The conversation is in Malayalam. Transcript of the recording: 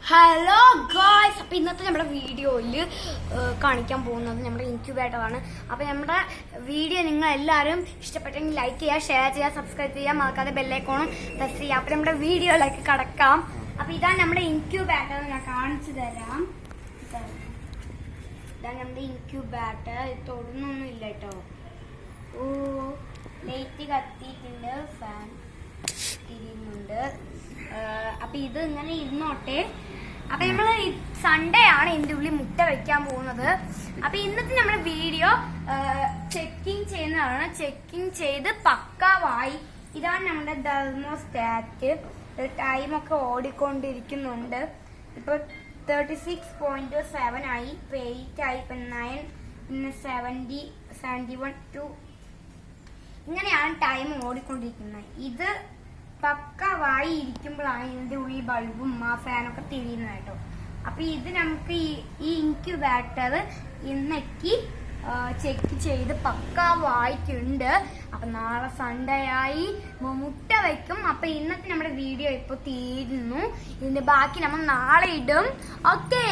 ഹലോ ഗായ്സ്, അപ്പൊ ഇന്നത്തെ നമ്മുടെ വീഡിയോയില് കാണിക്കാൻ പോകുന്നത് നമ്മുടെ ഇൻക്യുബേറ്ററാണ്. അപ്പൊ നമ്മുടെ വീഡിയോ നിങ്ങൾ എല്ലാവരും ഇഷ്ടപ്പെട്ടെങ്കിൽ ലൈക്ക് ചെയ്യുക, ഷെയർ ചെയ്യുക, സബ്സ്ക്രൈബ് ചെയ്യുക, മറക്കാതെ ബെല്ലൈക്കോണും പ്രസ് ചെയ്യുക. അപ്പൊ നമ്മുടെ വീഡിയോയിലേക്ക് കടക്കാം. അപ്പൊ ഇതാണ് നമ്മുടെ ഇൻക്യുബേറ്റർ, ഞാൻ കാണിച്ചു തരാം. ഇതാണ് നമ്മുടെ ഇൻക്യുബേറ്റർ. ഇത് തൊടുന്നൊന്നും ഇല്ല കേട്ടോ. ഓ, ലൈറ്റ് കത്തിയിട്ടുണ്ട്, ഫാൻ തിരിയുന്നുണ്ട്. അപ്പൊ ഇത് ഇങ്ങനെ ഇരുന്നോട്ടെ. അപ്പൊ നമ്മള് സൺഡേ ആണ് ഇതിന്റെ ഉള്ളിൽ മുട്ട വെക്കാൻ പോകുന്നത്. അപ്പൊ ഇന്നത്തെ നമ്മുടെ വീഡിയോ ചെക്കിങ് ചെയ്യുന്നതാണ്. ചെക്കിങ് ചെയ്ത് പക്കാവായി. ഇതാണ് നമ്മുടെ തെർമോസ്റ്റാറ്റ്. ടൈമൊക്കെ ഓടിക്കൊണ്ടിരിക്കുന്നുണ്ട്. ഇപ്പൊ 36.7 ആയി. ഇപ്പൊ 8 ആയി. ഇപ്പൊ 9, പിന്നെ 70, 71 to ഇങ്ങനെയാണ് ടൈം ഓടിക്കൊണ്ടിരിക്കുന്നത്. ഇത് പക്കവായി ഇരിക്കുമ്പോഴാണ് ഇതിന്റെ ഉള്ളിൽ ബൾബും ആ ഫാനൊക്കെ തിരിയുന്നത് കേട്ടോ. അപ്പൊ ഇത് നമുക്ക് ഈ ഇൻക്യുബേറ്റർ ഇന്നേക്ക് ചെക്ക് ചെയ്ത് പക്കവായിട്ടുണ്ട്. അപ്പൊ നാളെ സൺഡേ ആയി മുട്ട വയ്ക്കും. അപ്പൊ ഇന്നത്തെ നമ്മുടെ വീഡിയോ ഇപ്പൊ തീരുന്നു. ഇതിന്റെ ബാക്കി നമ്മൾ നാളെ ഇടും. ഓക്കേ.